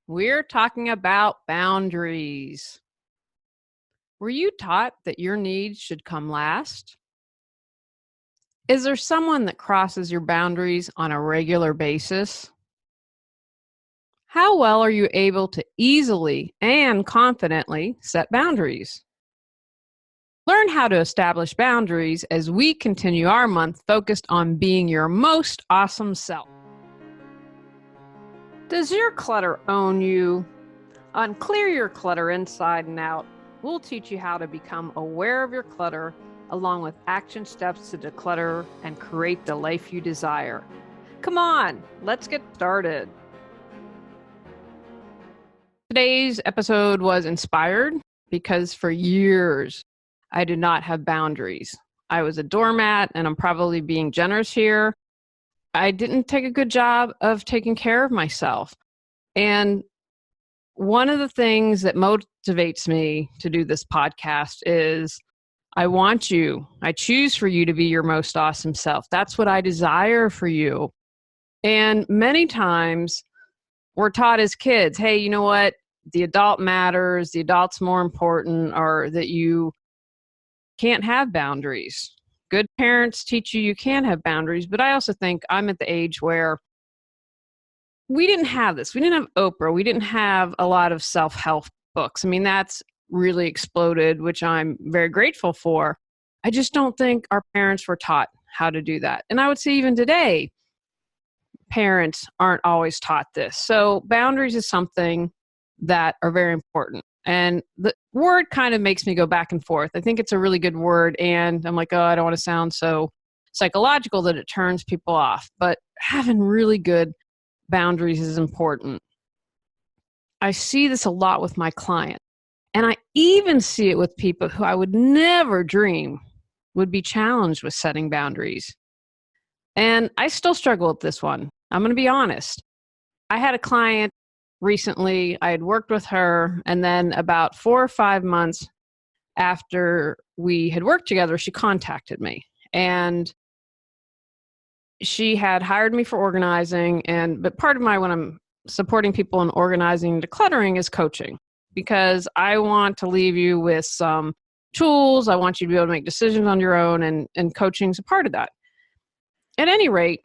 We're talking about boundaries. Were you taught that your needs should come last? Is there someone that crosses your boundaries on a regular basis? How well are you able to easily and confidently set boundaries? Learn how to establish boundaries as we continue our month focused on being your most awesome self. Does your clutter own you? On Clear Your Clutter Inside and Out, we'll teach you how to become aware of your clutter along with action steps to declutter and create the life you desire. Come on, let's get started. Today's episode was inspired because for years, I did not have boundaries. I was a doormat, and I'm probably being generous here. I didn't take a good job of taking care of myself. And one of the things that motivates me to do this podcast is I choose for you to be your most awesome self. That's what I desire for you. And many times we're taught as kids, hey, you know what? The adult matters, the adult's more important, or that you can't have boundaries. Good parents teach you can have boundaries, but I also think I'm at the age where we didn't have this. We didn't have Oprah. We didn't have a lot of self-help books. I mean, that's really exploded, which I'm very grateful for. I just don't think our parents were taught how to do that. And I would say even today, parents aren't always taught this. So boundaries is something that are very important. And the word kind of makes me go back and forth. I think it's a really good word. And I'm like, oh, I don't want to sound so psychological that it turns people off. But having really good boundaries is important. I see this a lot with my clients. And I even see it with people who I would never dream would be challenged with setting boundaries. And I still struggle with this one. I'm going to be honest. I had a client recently, I had worked with her, and then about 4 or 5 months after we had worked together, she contacted me. And she had hired me for organizing, but part of when I'm supporting people in organizing and decluttering is coaching, because I want to leave you with some tools. I want you to be able to make decisions on your own, and coaching is a part of that. At any rate,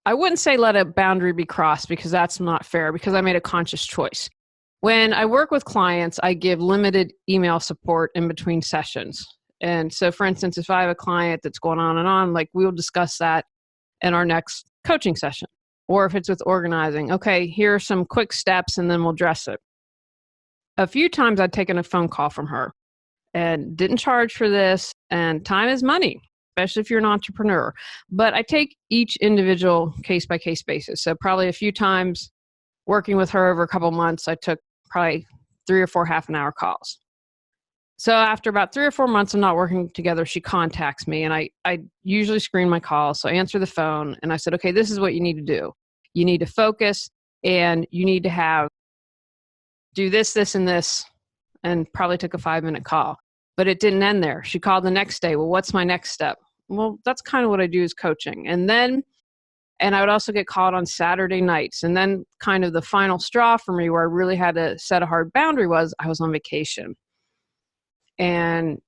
I wouldn't say let a boundary be crossed, because that's not fair, because I made a conscious choice. When I work with clients, I give limited email support in between sessions. And so, for instance, if I have a client that's going on and on, like we'll discuss that in our next coaching session. Or if it's with organizing, okay, here are some quick steps and then we'll address it. A few times I'd taken a phone call from her and didn't charge for this, and time is money, especially if you're an entrepreneur. But I take each individual case-by-case basis. So probably a few times working with her over a couple months, I took probably 3 or 4 half-an-hour calls. So after about 3 or 4 months of not working together, she contacts me, and I usually screen my calls. So I answer the phone, and I said, okay, this is what you need to do. You need to focus, and you need to do this, this, and this, and probably took a 5-minute call. But it didn't end there. She called the next day. Well, what's my next step? Well, that's kind of what I do is coaching. And I would also get called on Saturday nights. And then kind of the final straw for me where I really had to set a hard boundary was I was on vacation. And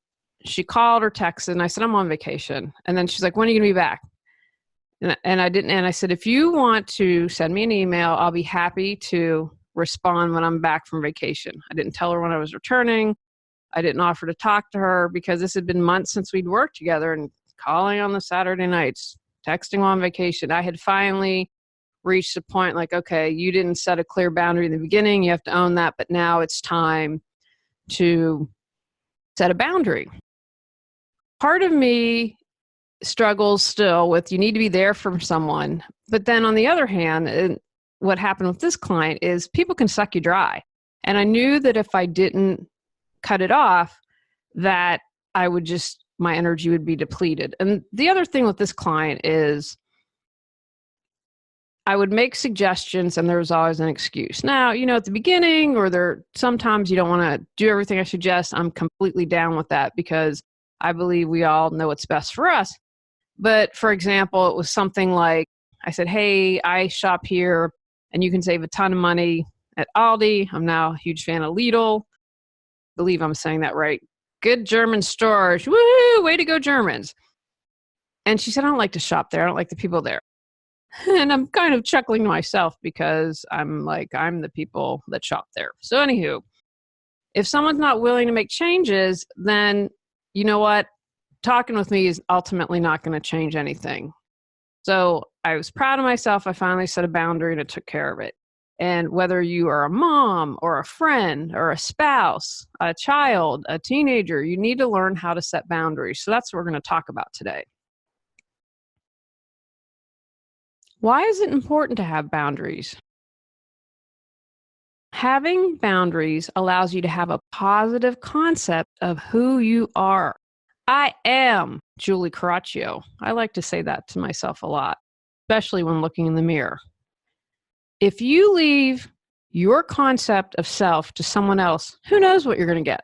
she called or texted, and I said, I'm on vacation. And then she's like, when are you going to be back? And I didn't. And I said, if you want to send me an email, I'll be happy to respond when I'm back from vacation. I didn't tell her when I was returning. I didn't offer to talk to her because this had been months since we'd worked together, and calling on the Saturday nights, texting on vacation. I had finally reached the point like, okay, you didn't set a clear boundary in the beginning. You have to own that. But now it's time to set a boundary. Part of me struggles still with you need to be there for someone. But then on the other hand, what happened with this client is people can suck you dry. And I knew that if I didn't cut it off, that my energy would be depleted. And the other thing with this client is I would make suggestions and there was always an excuse. Now, at the beginning sometimes you don't want to do everything I suggest. I'm completely down with that because I believe we all know what's best for us. But for example, it was something like I said, hey, I shop here. And you can save a ton of money at Aldi. I'm now a huge fan of Lidl. Believe I'm saying that right. Good German stores. Woo! Way to go, Germans. And she said, I don't like to shop there. I don't like the people there. And I'm kind of chuckling to myself because I'm the people that shop there. So anywho, if someone's not willing to make changes, then you know what? Talking with me is ultimately not going to change anything. So I was proud of myself. I finally set a boundary and it took care of it. And whether you are a mom or a friend or a spouse, a child, a teenager, you need to learn how to set boundaries. So that's what we're going to talk about today. Why is it important to have boundaries? Having boundaries allows you to have a positive concept of who you are. I am Julie Coraccio. I like to say that to myself a lot, especially when looking in the mirror. If you leave your concept of self to someone else, who knows what you're going to get?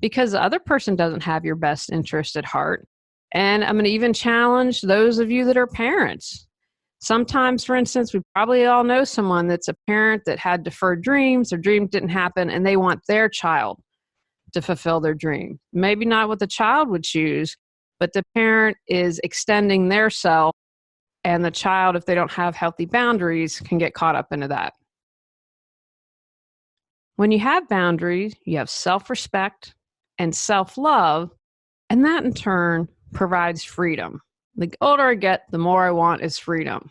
Because the other person doesn't have your best interest at heart. And I'm going to even challenge those of you that are parents. Sometimes, for instance, we probably all know someone that's a parent that had deferred dreams, their dream didn't happen, and they want their child to fulfill their dream. Maybe not what the child would choose, but the parent is extending their self, and the child, if they don't have healthy boundaries, can get caught up into that. When you have boundaries, you have self-respect and self-love, and that in turn provides freedom. The older I get, the more I want is freedom.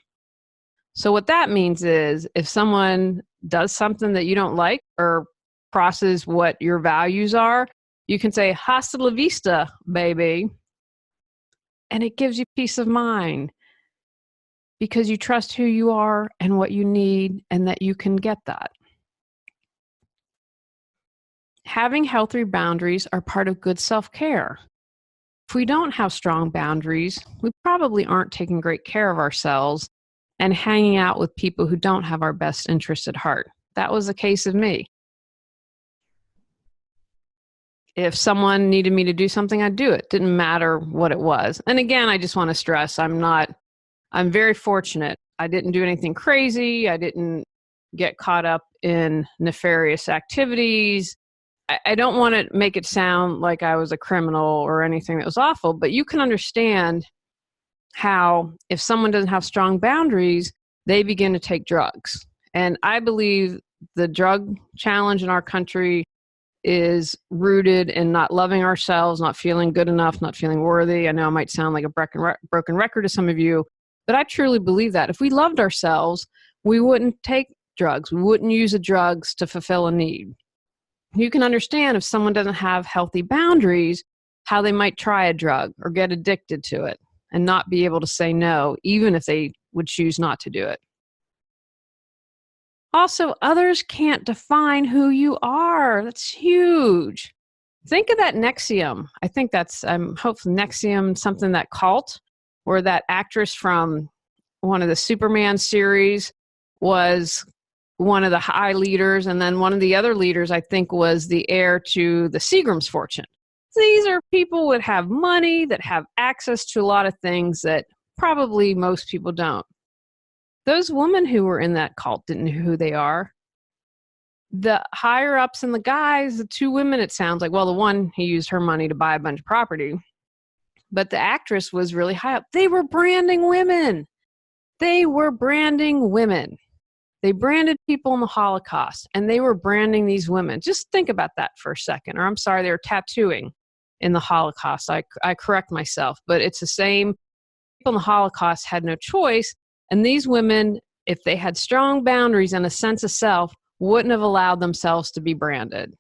So what that means is if someone does something that you don't like or crosses what your values are, you can say, hasta la vista, baby. And it gives you peace of mind because you trust who you are and what you need and that you can get that. Having healthy boundaries are part of good self-care. If we don't have strong boundaries, we probably aren't taking great care of ourselves and hanging out with people who don't have our best interest at heart. That was the case of me. If someone needed me to do something, I'd do it. Didn't matter what it was. And again, I just want to stress, I'm very fortunate. I didn't do anything crazy. I didn't get caught up in nefarious activities. I don't want to make it sound like I was a criminal or anything that was awful, but you can understand how if someone doesn't have strong boundaries, they begin to take drugs. And I believe the drug challenge in our country is rooted in not loving ourselves, not feeling good enough, not feeling worthy. I know I might sound like a broken record to some of you, but I truly believe that if we loved ourselves, we wouldn't take drugs. We wouldn't use the drugs to fulfill a need. You can understand if someone doesn't have healthy boundaries, how they might try a drug or get addicted to it and not be able to say no, even if they would choose not to do it. Also, others can't define who you are. That's huge. Think of that Nexium. I think hopefully Nexium, something that cult, where that actress from one of the Superman series was one of the high leaders, and then one of the other leaders, I think, was the heir to the Seagram's fortune. These are people that have money, that have access to a lot of things that probably most people don't. Those women who were in that cult didn't know who they are. The higher ups and the guys, the two women, it sounds like, well, the one, he used her money to buy a bunch of property, but the actress was really high up. They were branding women. They branded people in the Holocaust, and they were branding these women. Just think about that for a second. Or I'm sorry, they were tattooing in the Holocaust. I correct myself, but it's the same. People in the Holocaust had no choice, and these women, if they had strong boundaries and a sense of self, wouldn't have allowed themselves to be branded.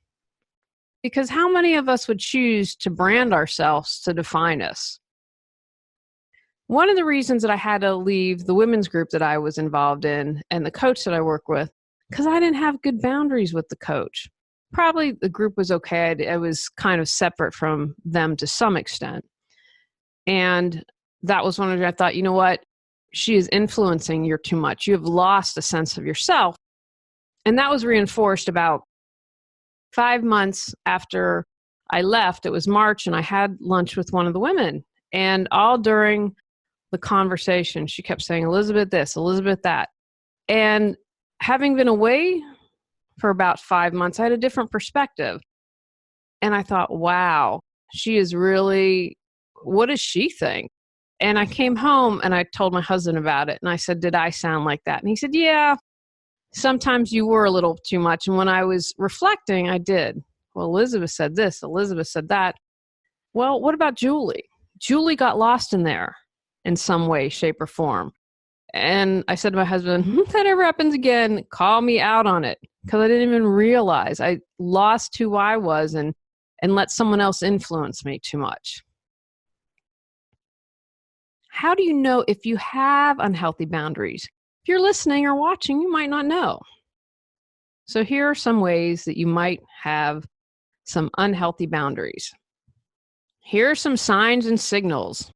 Because how many of us would choose to brand ourselves to define us? One of the reasons that I had to leave the women's group that I was involved in and the coach that I work with, because I didn't have good boundaries with the coach. Probably the group was okay. I was kind of separate from them to some extent. And that was one of the, I thought, you know what? She is influencing you too much. You have lost a sense of yourself. And that was reinforced about 5 months after I left. It was March, and I had lunch with one of the women. And all during the conversation, she kept saying, Elizabeth this, Elizabeth that. And Having been away for about 5 months, I had a different perspective. And I thought, wow, she is really, what does she think? And I came home and I told my husband about it. And I said, did I sound like that? And he said, yeah, sometimes you were a little too much. And when I was reflecting, I did. Well, Elizabeth said this, Elizabeth said that. Well, what about Julie? Julie got lost in there in some way, shape, or form. And I said to my husband, if that ever happens again, call me out on it. Because I didn't even realize I lost who I was and let someone else influence me too much. How do you know if you have unhealthy boundaries? If you're listening or watching, you might not know. So here are some ways that you might have some unhealthy boundaries. Here are some signs and signals.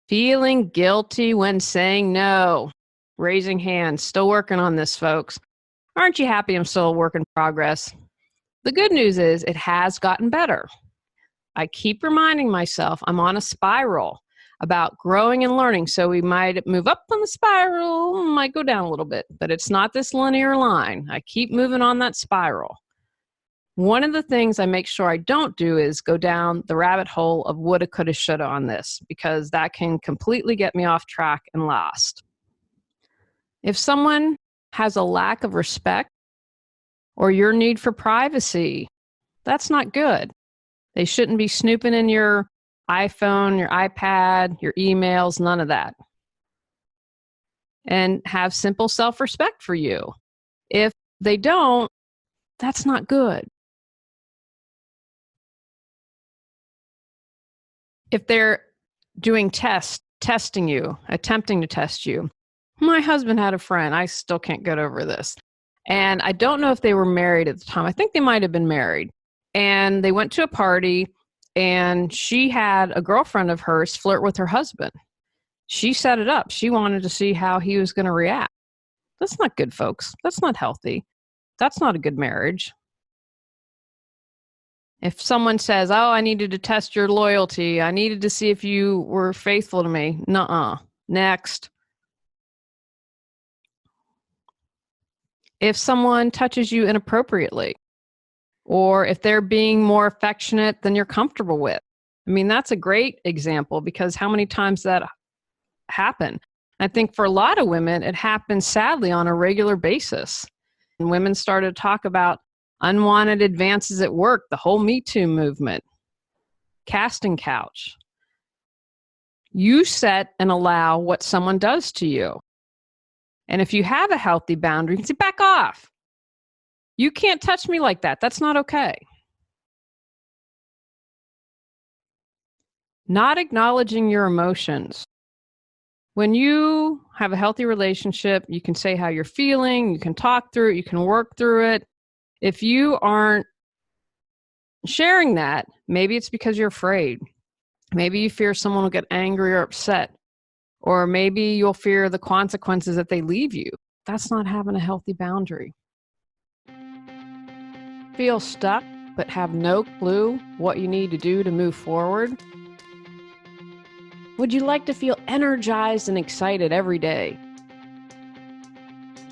Feeling guilty when saying no. Raising hands. Still working on this, folks. Aren't you happy I'm still a work in progress? The good news is it has gotten better. I keep reminding myself I'm on a spiral about growing and learning. So we might move up on the spiral, might go down a little bit, but it's not this linear line. I keep moving on that spiral. One of the things I make sure I don't do is go down the rabbit hole of woulda, coulda, shoulda on this, because that can completely get me off track and lost. If someone has a lack of respect or your need for privacy, that's not good. They shouldn't be snooping in your iPhone, your iPad, your emails, none of that. And have simple self-respect for you. If they don't, that's not good. If they're doing testing you, attempting to test you. My husband had a friend, I still can't get over this. And I don't know if they were married at the time. I think they might have been married. And they went to a party and she had a girlfriend of hers flirt with her husband. She set it up. She wanted to see how he was going to react. That's not good, folks. That's not healthy. That's not a good marriage. If someone says, oh, I needed to test your loyalty, I needed to see if you were faithful to me. Nuh-uh. Next. If someone touches you inappropriately, or if they're being more affectionate than you're comfortable with. I mean, that's a great example because how many times that happen? I think for a lot of women, it happens sadly on a regular basis. And women started to talk about unwanted advances at work, the whole Me Too movement, casting couch. You set and allow what someone does to you. And if you have a healthy boundary, you can say, back off. You can't touch me like that. That's not okay. Not acknowledging your emotions. When you have a healthy relationship, you can say how you're feeling, you can talk through it, you can work through it. If you aren't sharing that, maybe it's because you're afraid. Maybe you fear someone will get angry or upset. Or maybe you'll fear the consequences if they leave you. That's not having a healthy boundary. Feel stuck, but have no clue what you need to do to move forward? Would you like to feel energized and excited every day?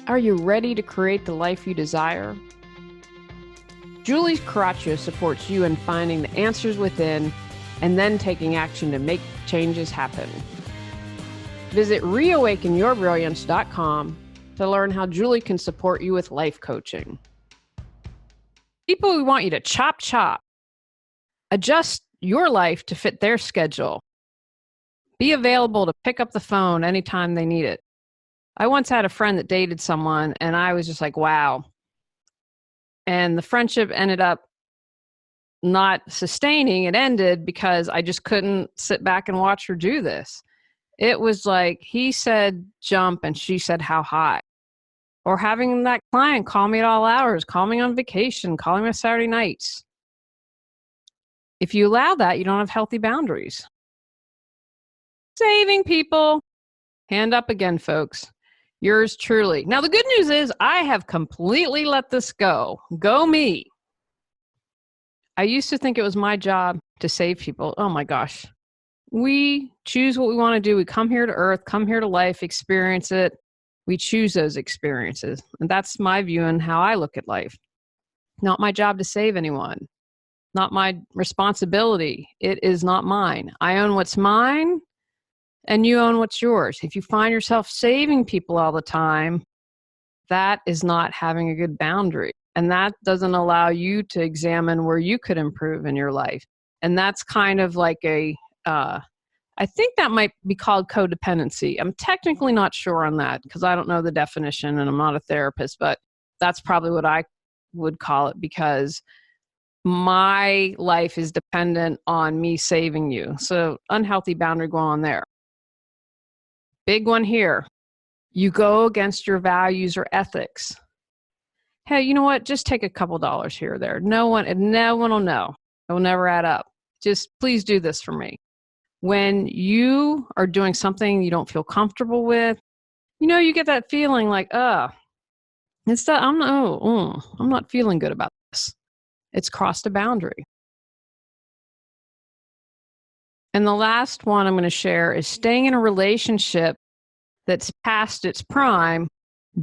Are you ready to create the life you desire? Julie Coraccio supports you in finding the answers within and then taking action to make changes happen. Visit reawakenyourbrilliance.com to learn how Julie can support you with life coaching. People who want you to chop. Adjust your life to fit their schedule. Be available to pick up the phone anytime they need it. I once had a friend that dated someone and I was just like, wow. And the friendship ended up not sustaining. It ended because I just couldn't sit back and watch her do this. It was like he said jump and she said how high. Or having that client call me at all hours, call me on vacation, calling me on Saturday nights. If you allow that, you don't have healthy boundaries. Saving people. Hand up again, folks. Yours truly. Now, the good news is I have completely let this go. Go me. I used to think it was my job to save people. Oh my gosh. We choose what we want to do. We come here to earth, come here to life, experience it. We choose those experiences. And that's my view and how I look at life. Not my job to save anyone. Not my responsibility. It is not mine. I own what's mine and you own what's yours. If you find yourself saving people all the time, that is not having a good boundary. And that doesn't allow you to examine where you could improve in your life. And that's kind of like I think that might be called codependency. I'm technically not sure on that because I don't know the definition and I'm not a therapist, but that's probably what I would call it because my life is dependent on me saving you. So unhealthy boundary going on there. Big one here. You go against your values or ethics. Hey, you know what? Just take a couple dollars here or there. No one will know. It will never add up. Just please do this for me. When you are doing something you don't feel comfortable with, you get that feeling like, I'm not feeling good about this. It's crossed a boundary. And the last one I'm going to share is staying in a relationship that's past its prime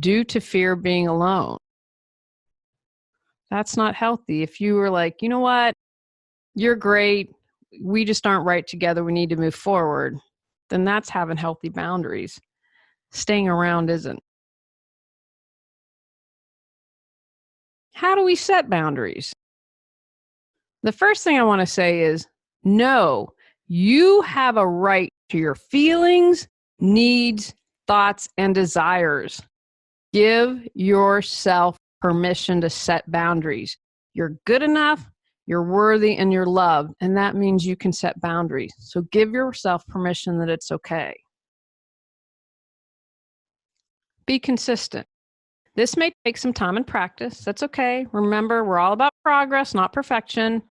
due to fear of being alone. That's not healthy. If you were like, you know what, you're great, we just aren't right together, we need to move forward, then that's having healthy boundaries. Staying around isn't. How do we set boundaries? The first thing I want to say is, no, you have a right to your feelings, needs, thoughts, and desires. Give yourself permission to set boundaries. You're good enough, you're worthy, and you're loved, and that means you can set boundaries. So give yourself permission that it's okay. Be consistent. This may take some time and practice. That's okay. Remember, we're all about progress, not perfection.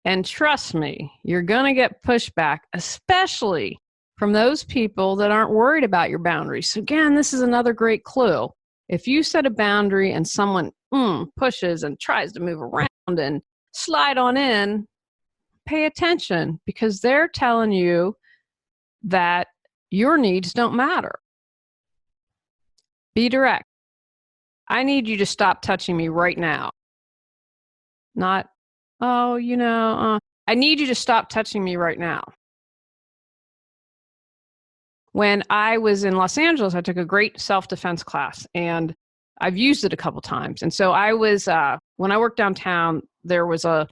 And trust me, you're going to get pushback, especially from those people that aren't worried about your boundaries. So again, this is another great clue. If you set a boundary and someone pushes and tries to move around and slide on in, pay attention because they're telling you that your needs don't matter. Be direct. I need you to stop touching me right now. Not, I need you to stop touching me right now. When I was in Los Angeles, I took a great self-defense class, and I've used it a couple times. And so I was, when I worked downtown, there was a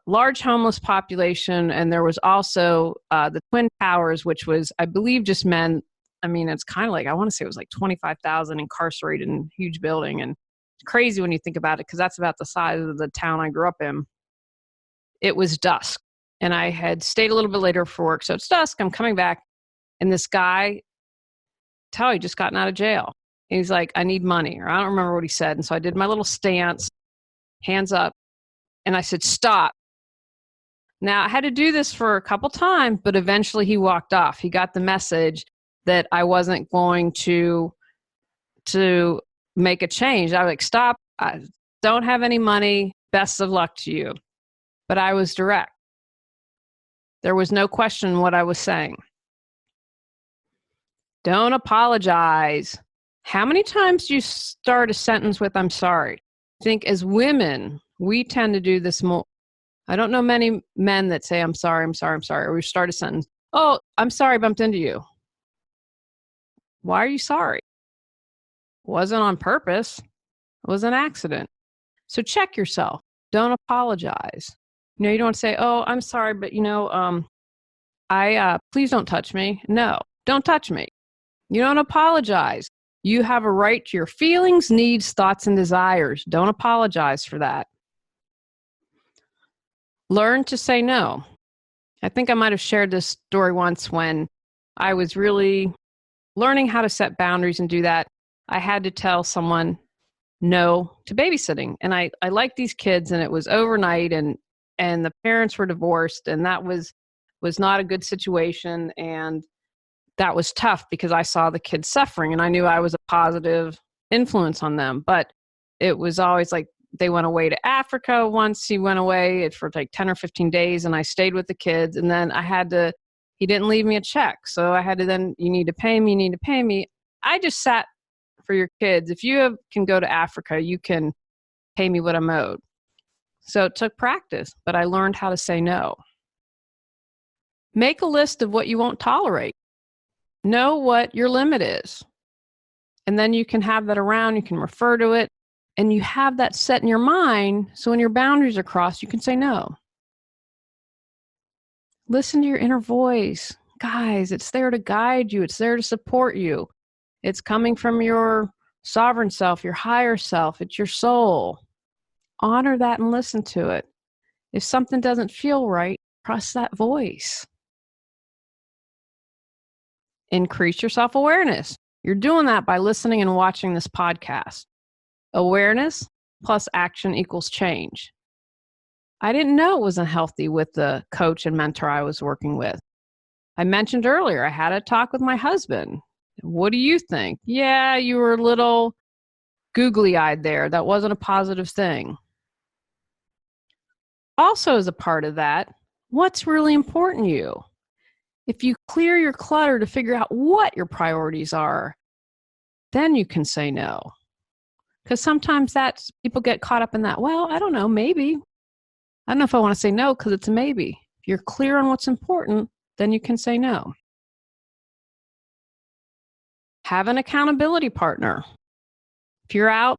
large homeless population, and there was also the Twin Towers, which was, I believe, just men. I mean, it's kind of like, I want to say it was like 25,000 incarcerated in a huge building. And it's crazy when you think about it, because that's about the size of the town I grew up in. It was dusk, and I had stayed a little bit later for work. So it's dusk, I'm coming back, and this guy, he just gotten out of jail. And he's like, I need money, or I don't remember what he said. And so I did my little stance, hands up, and I said, stop. Now, I had to do this for a couple times, but eventually he walked off. He got the message that I wasn't going to make a change. I was like, stop, I don't have any money, best of luck to you. But I was direct. There was no question what I was saying. Don't apologize. How many times do you start a sentence with, I'm sorry? I think as women, we tend to do this more. I don't know many men that say, I'm sorry, I'm sorry, I'm sorry. Or we start a sentence, oh, I'm sorry I bumped into you. Why are you sorry? It wasn't on purpose. It was an accident. So check yourself. Don't apologize. You don't say, oh, I'm sorry, but please don't touch me. No, don't touch me. You don't apologize. You have a right to your feelings, needs, thoughts, and desires. Don't apologize for that. Learn to say no. I think I might have shared this story once when I was really learning how to set boundaries and do that. I had to tell someone no to babysitting. And I liked these kids, and it was overnight, and the parents were divorced, and that was not a good situation. And that was tough because I saw the kids suffering, and I knew I was a positive influence on them. But it was always like, they went away to Africa once. He went away for like 10 or 15 days, and I stayed with the kids. And then he didn't leave me a check. So I had to you need to pay me. I just sat for your kids. If you can go to Africa, you can pay me what I'm owed. So it took practice, but I learned how to say no. Make a list of what you won't tolerate. Know what your limit is. And then you can have that around, you can refer to it, and you have that set in your mind. So when your boundaries are crossed, you can say no. Listen to your inner voice. Guys, it's there to guide you. It's there to support you. It's coming from your sovereign self, your higher self. It's your soul. Honor that and listen to it. If something doesn't feel right, trust that voice. Increase your self-awareness. You're doing that by listening and watching this podcast. Awareness plus action equals change. I didn't know it was unhealthy with the coach and mentor I was working with. I mentioned earlier, I had a talk with my husband. What do you think? Yeah, you were a little googly-eyed there. That wasn't a positive thing. Also, as a part of that, what's really important to you? If you clear your clutter to figure out what your priorities are, then you can say no. Because sometimes people get caught up in that. Well, I don't know, maybe. I don't know if I want to say no because it's a maybe. If you're clear on what's important, then you can say no. Have an accountability partner. If you're out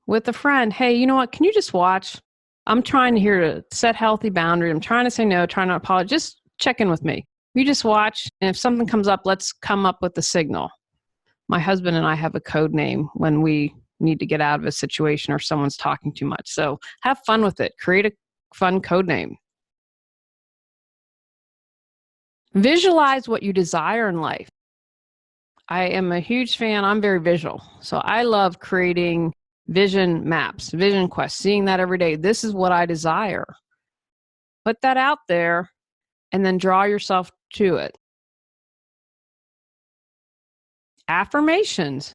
with a friend, hey, you know what? Can you just watch? I'm trying here to set healthy boundaries. I'm trying to say no, trying to apologize. Just check in with me. You just watch, and if something comes up, let's come up with the signal. My husband and I have a code name when we need to get out of a situation or someone's talking too much. So have fun with it. Create a fun code name. Visualize what you desire in life. I am a huge fan. I'm very visual. So I love creating vision maps, vision quests, seeing that every day. This is what I desire. Put that out there and then draw yourself to it. Affirmations.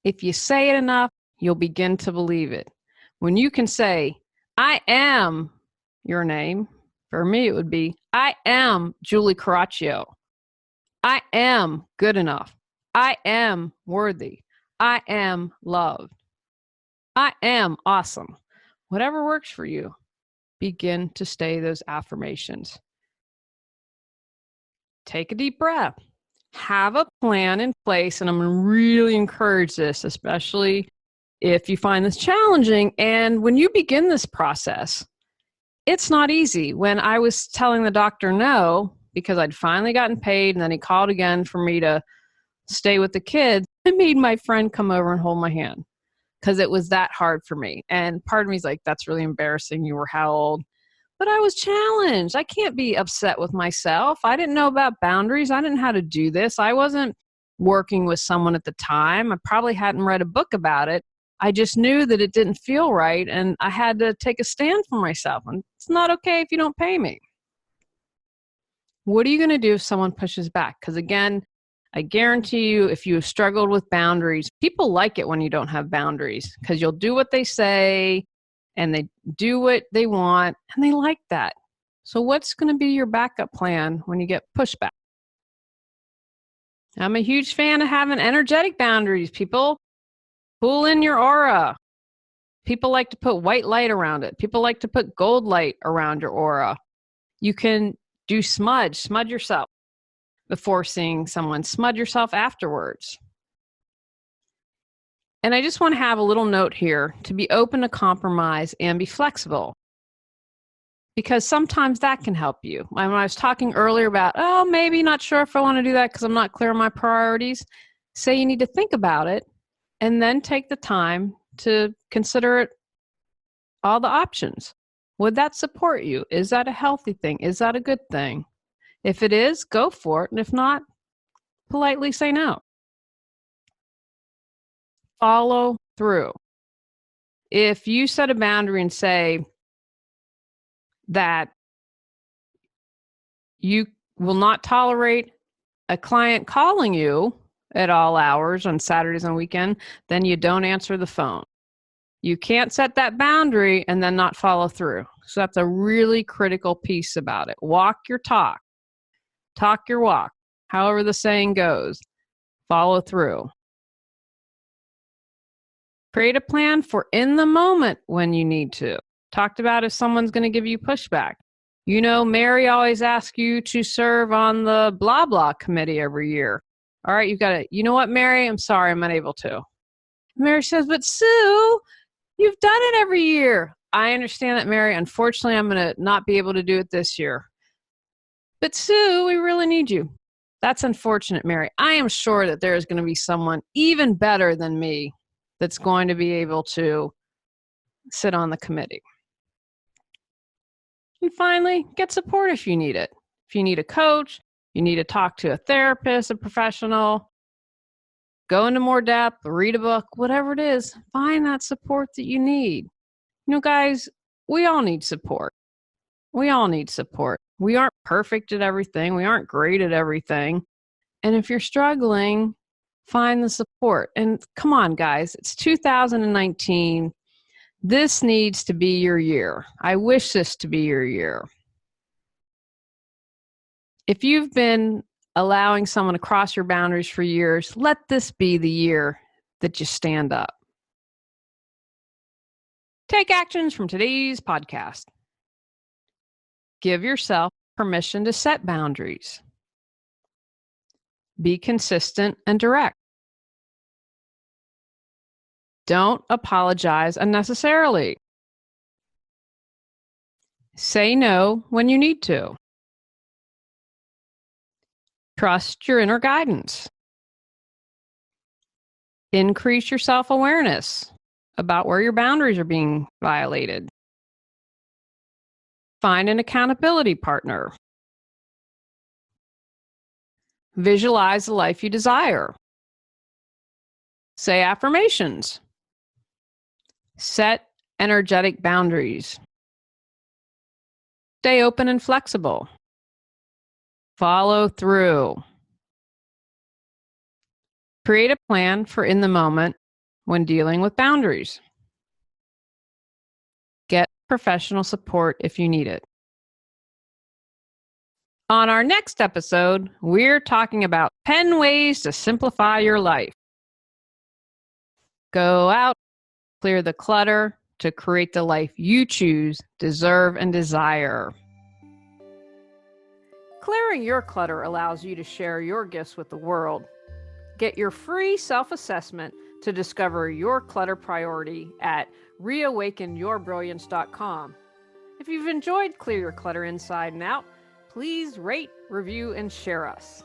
If you say it enough, you'll begin to believe it. When you can say, I am your name, for me it would be, I am Julie Coraccio. I am good enough. I am worthy. I am loved. I am awesome. Whatever works for you, begin to say those affirmations. Take a deep breath. Have a plan in place, and I'm going to really encourage this, especially if you find this challenging. And when you begin this process, it's not easy. When I was telling the doctor no, because I'd finally gotten paid, and then he called again for me to stay with the kids, I made my friend come over and hold my hand because it was that hard for me. And part of me is like, that's really embarrassing. You were how old? But I was challenged. I can't be upset with myself. I didn't know about boundaries. I didn't know how to do this. I wasn't working with someone at the time. I probably hadn't read a book about it. I just knew that it didn't feel right, and I had to take a stand for myself. And it's not okay if you don't pay me. What are you going to do if someone pushes back? Because again, I guarantee you, if you have struggled with boundaries, people like it when you don't have boundaries because you'll do what they say and they do what they want, and they like that. So what's going to be your backup plan when you get pushback? I'm a huge fan of having energetic boundaries. People, pull in your aura. People like to put white light around it. People like to put gold light around your aura. You can do smudge yourself before seeing someone, smudge yourself afterwards. And I just want to have a little note here to be open to compromise and be flexible, because sometimes that can help you. When I was talking earlier about, maybe not sure if I want to do that because I'm not clear on my priorities, say you need to think about it and then take the time to consider it, all the options. Would that support you? Is that a healthy thing? Is that a good thing? If it is, go for it. And if not, politely say no. Follow through. If you set a boundary and say that you will not tolerate a client calling you at all hours on Saturdays and weekend, then you don't answer the phone. You can't set that boundary and then not follow through. So that's a really critical piece about it. Walk your talk. Talk your walk. However the saying goes. Follow through. Create a plan for in the moment when you need to. Talked about if someone's going to give you pushback. Mary always asks you to serve on the blah blah committee every year. All right, you know what, Mary? I'm sorry, I'm unable to. Mary says, but Sue, you've done it every year. I understand that, Mary. Unfortunately, I'm going to not be able to do it this year. But Sue, we really need you. That's unfortunate, Mary. I am sure that there is going to be someone even better than me that's going to be able to sit on the committee. And finally, get support if you need it. If you need a coach, you need to talk to a therapist, a professional, go into more depth, read a book, whatever it is, find that support that you need. Guys, we all need support. We all need support. We aren't perfect at everything. We aren't great at everything. And if you're struggling, find the support. And come on, guys, it's 2019. This needs to be your year. I wish this to be your year. If you've been allowing someone to cross your boundaries for years, let this be the year that you stand up. Take actions from today's podcast. Give yourself permission to set boundaries. Be consistent and direct. Don't apologize unnecessarily. Say no when you need to. Trust your inner guidance. Increase your self-awareness about where your boundaries are being violated. Find an accountability partner. Visualize the life you desire. Say affirmations. Set energetic boundaries. Stay open and flexible. Follow through. Create a plan for in the moment when dealing with boundaries. Get professional support if you need it. On our next episode, we're talking about 10 ways to simplify your life. Go out, clear the clutter to create the life you choose, deserve, and desire. Clearing your clutter allows you to share your gifts with the world. Get your free self-assessment to discover your clutter priority at reawakenyourbrilliance.com. If you've enjoyed Clear Your Clutter Inside and Out, please rate, review, and share us.